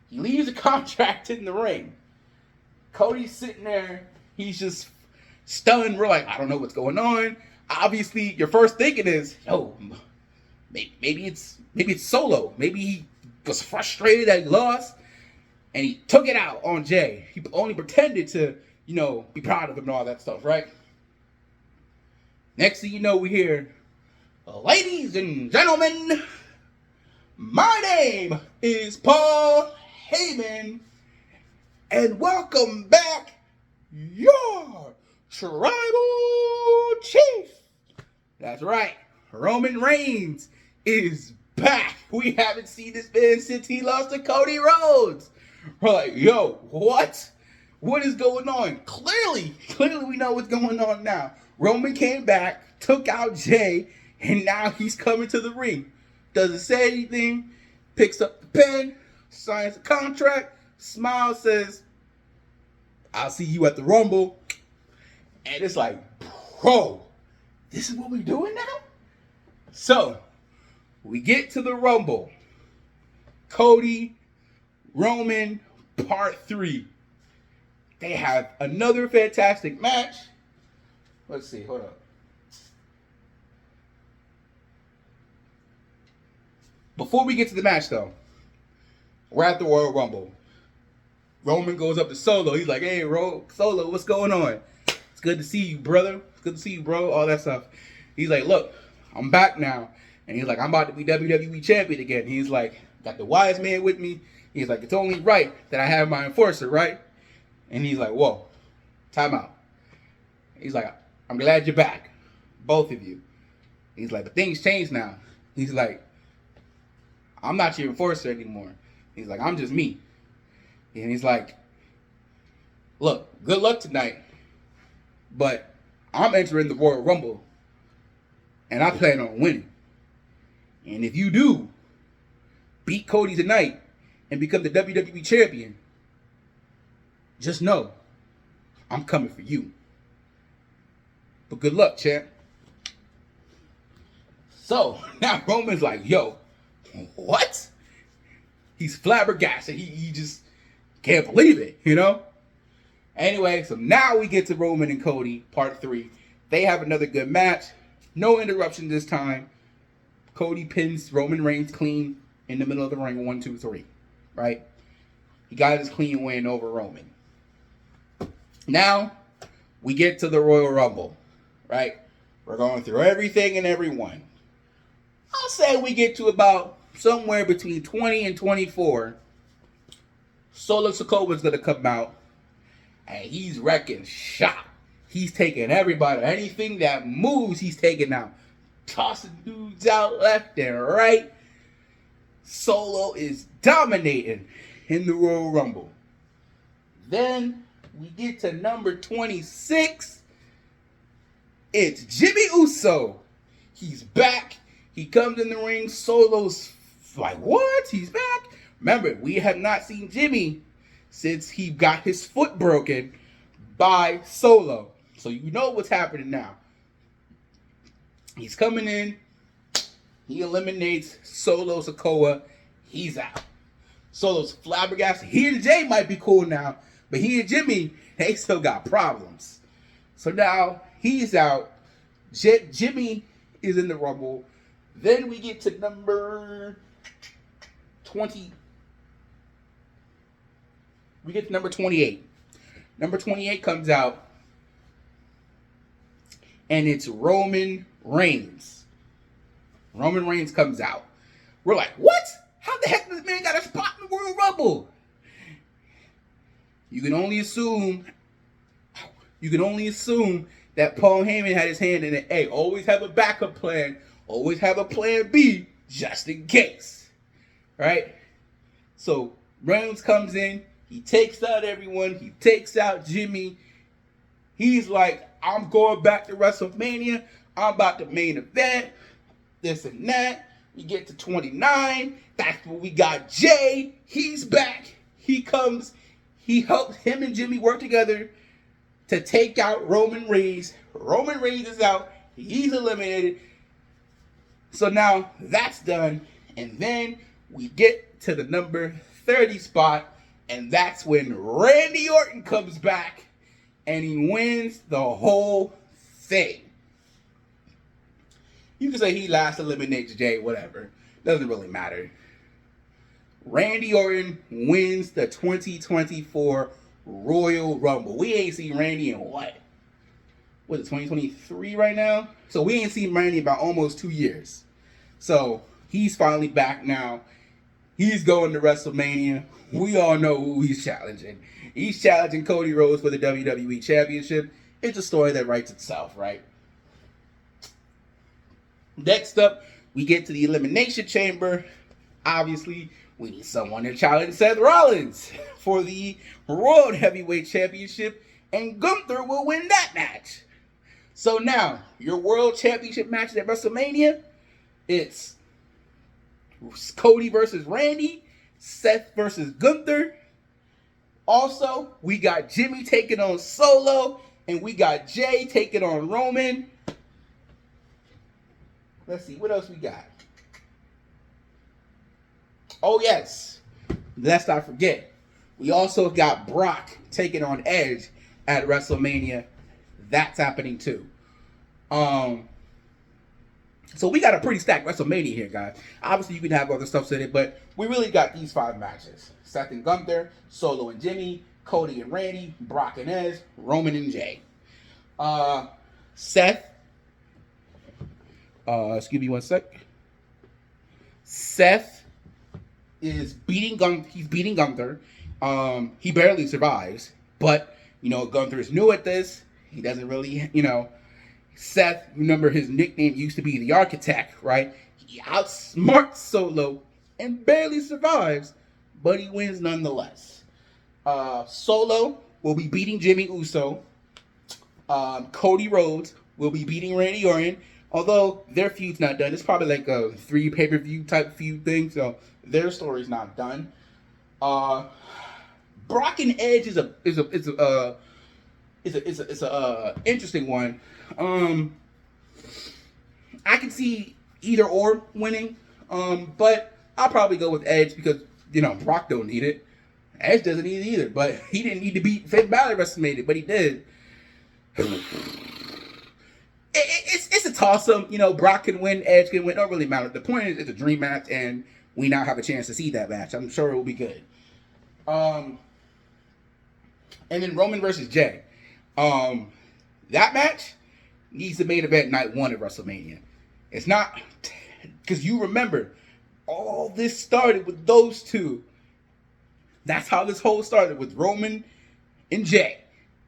He leaves the contract in the ring. Cody's sitting there. He's just stunned. We're like, I don't know what's going on. Obviously, your first thinking is, yo, maybe it's Solo. Maybe he was frustrated that he lost, and he took it out on Jay. He only pretended to, be proud of him and all that stuff, right? Next thing you know, we hear, ladies and gentlemen, my name is Paul Heyman, and welcome back, your Tribal Chief. That's right, Roman Reigns is back. We haven't seen this man since he lost to Cody Rhodes. We're like, yo, what? What is going on? Clearly we know what's going on now. Roman came back, took out Jay, and now he's coming to the ring. Doesn't say anything, picks up the pen, signs the contract, smiles, says, I'll see you at the Rumble. And it's like, bro, this is what we're doing now? So, we get to the Rumble. Cody, Roman, Part 3. They have another fantastic match. Let's see, hold up. Before we get to the match, though, we're at the Royal Rumble. Roman goes up to Solo. He's like, hey, Solo, what's going on? It's good to see you, brother. It's good to see you, bro. All that stuff. He's like, look, I'm back now. And he's like, I'm about to be WWE Champion again. He's like, got the wise man with me. He's like, it's only right that I have my enforcer, right? And he's like, whoa, time out. He's like, I'm glad you're back, both of you. He's like, but things change now. He's like, I'm not your enforcer anymore. He's like, I'm just me. And he's like, look, good luck tonight, but I'm entering the Royal Rumble, and I plan on winning. And if you do beat Cody tonight and become the WWE champion, just know I'm coming for you. But good luck, champ. So now Roman's like, yo, what? He's flabbergasted. He just can't believe it, you know? Anyway, so now we get to Roman and Cody, part 3. They have another good match. No interruption this time. Cody pins Roman Reigns clean in the middle of the ring. 1, 2, 3. Right? He got his clean win over Roman. Now, we get to the Royal Rumble. Right? We're going through everything and everyone. I'll say we get to about somewhere between 20 and 24. Solo Sikoa's going to come out. And he's wrecking shop. He's taking everybody. Anything that moves, he's taking out. Tossing dudes out left and right. Solo is dominating in the Royal Rumble. Then we get to number 26. It's Jimmy Uso. He's back. He comes in the ring. Solo's like, what? He's back? Remember, we have not seen Jimmy since he got his foot broken by Solo. So you know what's happening now. He's coming in. He eliminates Solo Sikoa. He's out. Solo's flabbergasted. He and Jay might be cool now, but he and Jimmy, they still got problems. So now he's out. Jimmy is in the Rumble. Then we get to number 20. We get to number 28. Number 28 comes out, and it's Roman Reigns. Roman Reigns comes out. We're like, what? How the heck does this man got a spot in the Royal Rumble? You can only assume that Paul Heyman had his hand in it. Hey, always have a backup plan. Always have a plan B, just in case. Right? So, Reigns comes in. He takes out everyone. He takes out Jimmy. He's like, I'm going back to WrestleMania. I'm about to main event. This and that. We get to 29. That's when we got Jay. He's back. He comes. He helps him and Jimmy work together to take out Roman Reigns. Roman Reigns is out. He's eliminated. So now that's done. And then we get to the number 30 spot. And that's when Randy Orton comes back and he wins the whole thing. You can say he last eliminates Jay, whatever. Doesn't really matter. Randy Orton wins the 2024 Royal Rumble. We ain't seen Randy in what? What is it, 2023 right now? So we ain't seen Randy about almost 2 years. So he's finally back now. He's going to WrestleMania. We all know who he's challenging. He's challenging Cody Rhodes for the WWE Championship. It's a story that writes itself, right? Next up, we get to the Elimination Chamber. Obviously, we need someone to challenge Seth Rollins for the World Heavyweight Championship, and Gunther will win that match. So now, your World Championship match at WrestleMania, it's Cody versus Randy, Seth versus Gunther. Also, we got Jimmy taking on Solo, and we got Jay taking on Roman. Let's see, what else we got? Oh, yes. Let's not forget. We also got Brock taking on Edge at WrestleMania. That's happening too. So we got a pretty stacked WrestleMania here, guys. Obviously, you can have other stuff in it, but we really got these 5 matches. Seth and Gunther, Solo and Jimmy, Cody and Randy, Brock and Edge, Roman and Jay. Seth. Excuse me one sec. Seth is beating Gunther. He's beating Gunther. He barely survives, but Gunther is new at this. He doesn't really, Seth, remember his nickname used to be the Architect, right? He outsmarts Solo and barely survives, but he wins nonetheless. Solo will be beating Jimmy Uso. Cody Rhodes will be beating Randy Orton. Although their feud's not done, it's probably like a 3 pay-per-view type feud thing, so their story's not done. Brock and Edge is a interesting one. I can see either or winning, but I'll probably go with Edge because Brock don't need it. Edge doesn't need it either, but he didn't need to beat Finn Balor at WrestleMania, but he did. It's a toss-up. Brock can win, Edge can win. Don't really matter. The point is, it's a dream match, and we now have a chance to see that match. I'm sure it will be good. And then Roman versus Jay. That match needs the main event night 1 of WrestleMania. It's not, because you remember, all this started with those two. That's how this whole started, with Roman and Jay.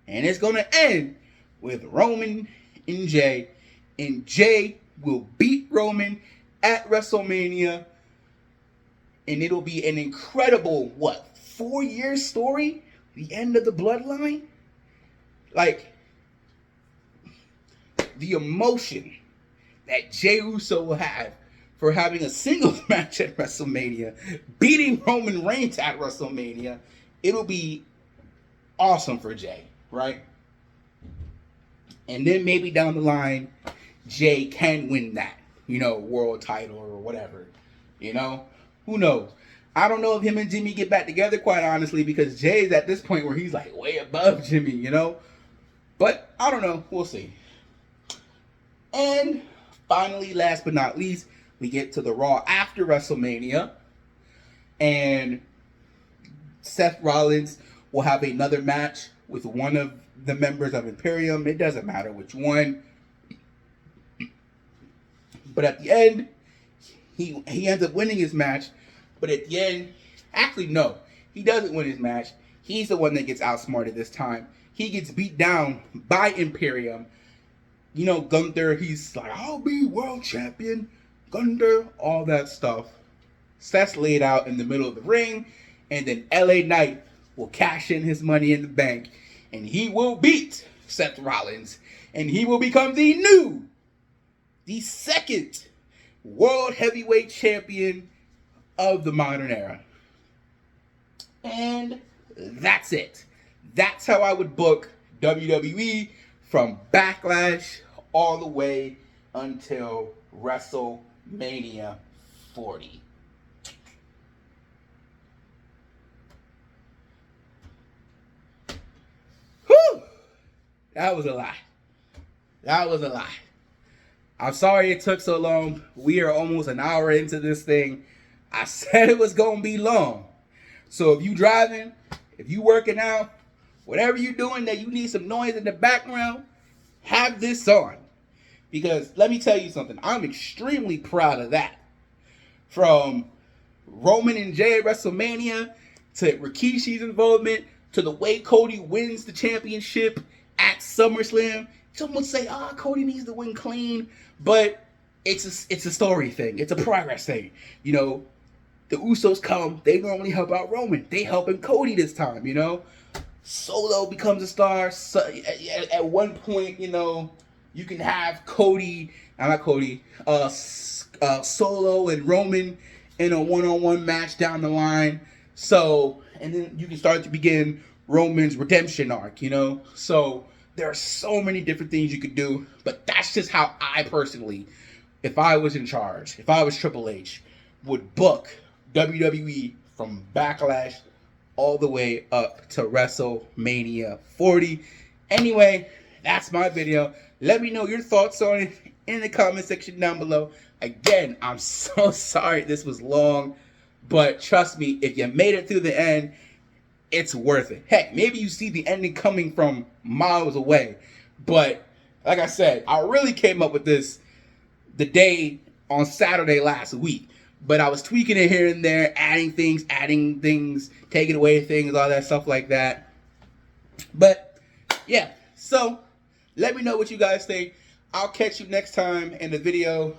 And it's going to end with Roman and Jay. And Jay will beat Roman at WrestleMania. And it'll be an incredible, 4-year story? The end of the bloodline? Like, the emotion that Jey Uso will have for having a singles match at WrestleMania, beating Roman Reigns at WrestleMania, it'll be awesome for Jey, right? And then maybe down the line, Jey can win that, world title or whatever, Who knows? I don't know if him and Jimmy get back together, quite honestly, because Jay's at this point where he's like way above Jimmy, But I don't know. We'll see. And finally, last but not least, we get to the Raw after WrestleMania. And Seth Rollins will have another match with one of the members of Imperium. It doesn't matter which one. But at the end, he ends up winning his match. But at the end, actually, no. He doesn't win his match. He's the one that gets outsmarted this time. He gets beat down by Imperium. Gunther, he's like, I'll be world champion. Gunther, all that stuff. Seth's laid out in the middle of the ring. And then LA Knight will cash in his money in the bank. And he will beat Seth Rollins. And he will become the second world heavyweight champion of the modern era. And that's it. That's how I would book WWE from Backlash all the way until WrestleMania 40. Whew! That was a lot. I'm sorry it took so long. We are almost an hour into this thing. I said it was going to be long. So if you driving, if you working out, whatever you're doing that you need some noise in the background, have this on. Because let me tell you something. I'm extremely proud of that. From Roman and Jey at WrestleMania, to Rikishi's involvement, to the way Cody wins the championship at SummerSlam. Some would say, Cody needs to win clean. But it's a story thing. It's a progress thing. The Usos come. They normally help out Roman. They helping Cody this time, Solo becomes a star. So, at one point, you can have Solo and Roman in a one-on-one match down the line. So, and then you can start to begin Roman's redemption arc, So, there are so many different things you could do. But that's just how I personally, if I was in charge, if I was Triple H, would book WWE from Backlash all the way up to WrestleMania 40. Anyway, that's my video. Let me know your thoughts on it in the comment section down below. Again, I'm so sorry this was long, but trust me, if you made it through the end, it's worth it. Heck, maybe you see the ending coming from miles away. But like I said, I really came up with this the day on Saturday last week. But I was tweaking it here and there, adding things, taking away things, all that stuff like that. But, yeah. So, let me know what you guys think. I'll catch you next time in the video.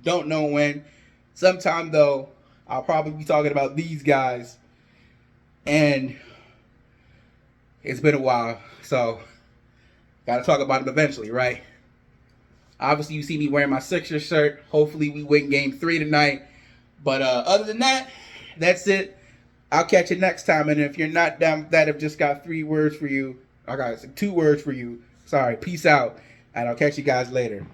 Don't know when. Sometime, though, I'll probably be talking about these guys. And it's been a while. So, Gotta talk about them eventually, right? Obviously, you see me wearing my Sixers shirt. Hopefully, we win Game 3 tonight. But other than that, that's it. I'll catch you next time. And if you're not down with that, I've just got 3 words for you. I got 2 words for you. Sorry. Peace out. And I'll catch you guys later.